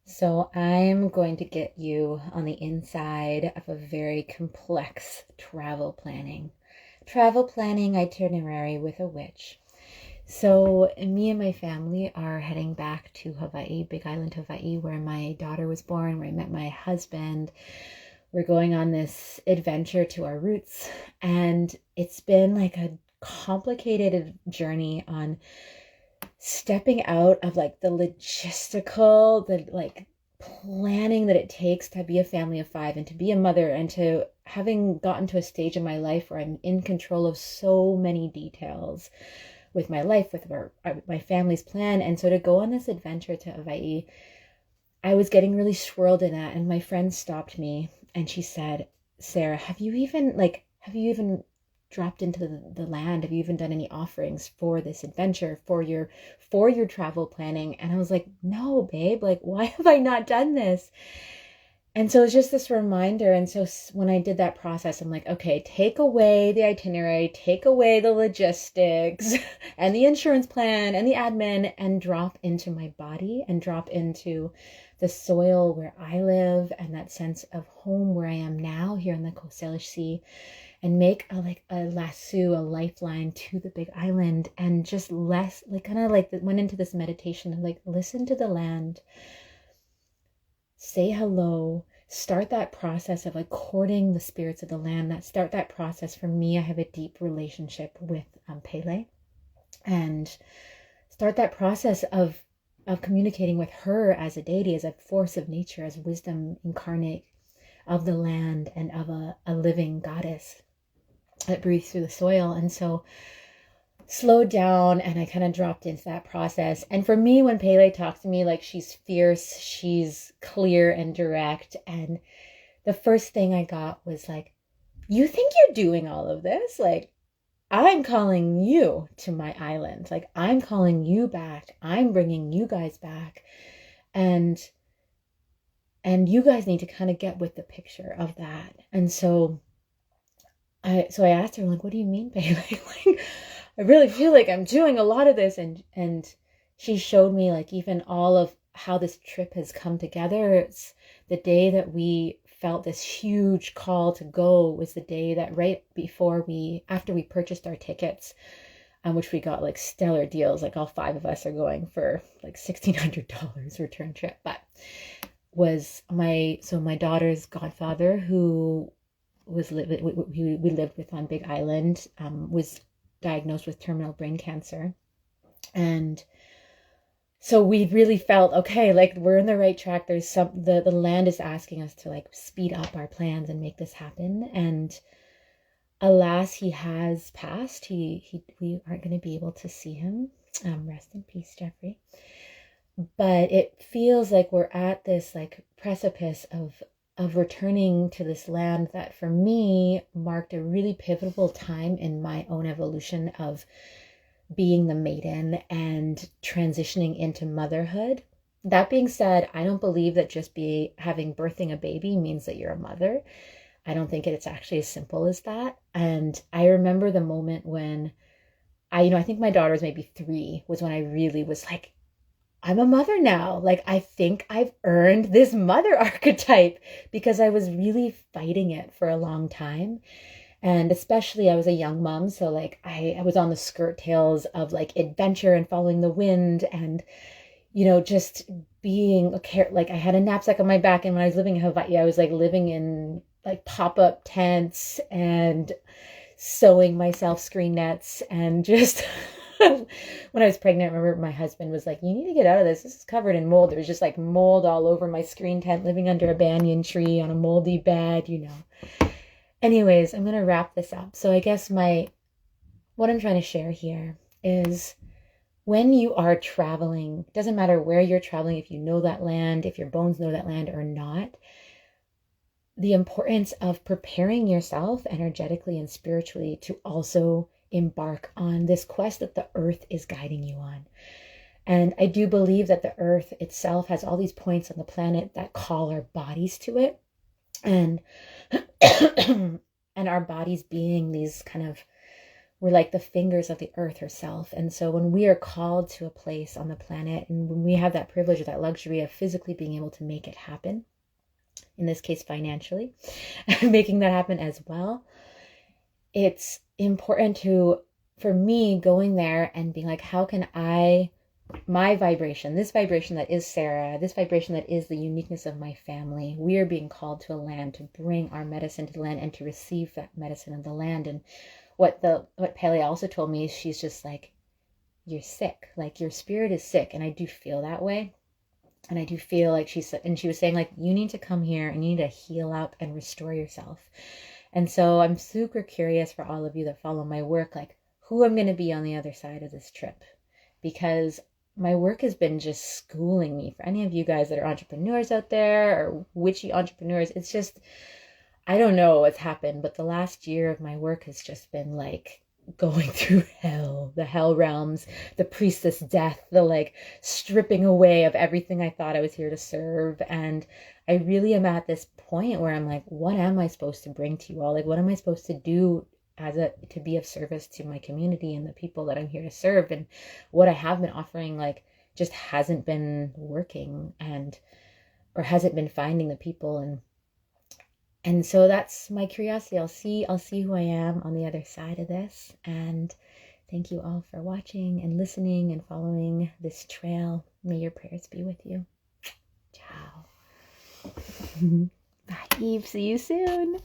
So I'm going to get you on the inside of a very complex travel planning itinerary with a witch. So me and my family are heading back to Hawaii, Big Island, Hawaii, where my daughter was born, where I met my husband. We're going on this adventure to our roots, and it's been like a complicated journey on stepping out of like the logistical, the like planning that it takes to be a family of five and to be a mother, and to having gotten to a stage in my life where I'm in control of so many details with my life, with my family's plan. And so to go on this adventure to Hawaii, I was getting really swirled in that. And my friend stopped me and she said, Sarah, have you even dropped into the land? Have you even done any offerings for this adventure, for your travel planning? And I was like, no, babe, like, why have I not done this? And so it's just this reminder. And so when I did that process, I'm like, okay, take away the itinerary, take away the logistics and the insurance plan and the admin, and drop into my body and drop into the soil where I live and that sense of home where I am now here in the Coast Salish Sea, and make a lasso, a lifeline to the Big Island, and just less like kind of like went into this meditation of like, listen to the land, say hello, start that process of like courting the spirits of the land. Start that process. For me, I have a deep relationship with Pele, and start that process of communicating with her as a deity, as a force of nature, as wisdom incarnate of the land, and of a living goddess that breathes through the soil. And so slowed down and I kind of dropped into that process. And for me, when Pele talks to me, like, she's fierce, she's clear and direct. And the first thing I got was like, you think you're doing all of this? Like, I'm calling you to my island. Like, I'm calling you back. I'm bringing you guys back. And you guys need to kind of get with the picture of that. And so I asked her, like, what do you mean, Pele? Like, I really feel like I'm doing a lot of this. And she showed me like even all of how this trip has come together. It's the day that we felt this huge call to go was the day that right before after we purchased our tickets, which we got like stellar deals, like all five of us are going for like $1,600 return trip. But was my daughter's godfather, who we lived with on Big Island, was diagnosed with terminal brain cancer. And so we really felt, okay, like we're in the right track. There's the land is asking us to like speed up our plans and make this happen. And alas, he has passed. We aren't going to be able to see him. Rest in peace, Jeffrey. But it feels like we're at this like precipice of returning to this land that for me marked a really pivotal time in my own evolution of being the maiden and transitioning into motherhood. That being said, I don't believe that just birthing a baby means that you're a mother. I don't think it's actually as simple as that. And I remember the moment when I think my daughter was maybe 3, was when I really was like, I'm a mother now. Like, I think I've earned this mother archetype, because I was really fighting it for a long time. And especially I was a young mom. So like I was on the skirt tails of like adventure and following the wind, and, just being like I had a knapsack on my back. And when I was living in Hawaii, I was like living in like pop-up tents and sewing myself screen nets, and just when I was pregnant, I remember my husband was like, you need to get out of this. This is covered in mold. There was just like mold all over my screen tent, living under a banyan tree on a moldy bed, Anyways, I'm going to wrap this up. So I guess what I'm trying to share here is, when you are traveling, doesn't matter where you're traveling, if you know that land, if your bones know that land or not, the importance of preparing yourself energetically and spiritually to also embark on this quest that the earth is guiding you on. And I do believe that the earth itself has all these points on the planet that call our bodies to it. And and our bodies being these kind of we're like the fingers of the earth herself. And so when we are called to a place on the planet, and when we have that privilege or that luxury of physically being able to make it happen, in this case financially, making that happen as well, it's important for me, going there and being like, how can my vibration, this vibration that is Sarah, this vibration that is the uniqueness of my family, we are being called to a land to bring our medicine to the land and to receive that medicine of the land. And what Pele also told me is, she's just like, you're sick, like your spirit is sick. And I do feel that way. And I do feel like she was saying, like, you need to come here and you need to heal up and restore yourself. And so I'm super curious for all of you that follow my work, like who I'm going to be on the other side of this trip, because my work has been just schooling me. For any of you guys that are entrepreneurs out there or witchy entrepreneurs, it's just, I don't know what's happened, but the last year of my work has just been like going through hell, the hell realms, the priestess death, the like stripping away of everything I thought I was here to serve. And I really am at this point where I'm like, what am I supposed to bring to you all? Like, what am I supposed to do to be of service to my community and the people that I'm here to serve? And what I have been offering, like, just hasn't been working, or hasn't been finding the people. And so that's my curiosity. I'll see who I am on the other side of this. And thank you all for watching and listening and following this trail. May your prayers be with you. Ciao. Bye, Eve. See you soon.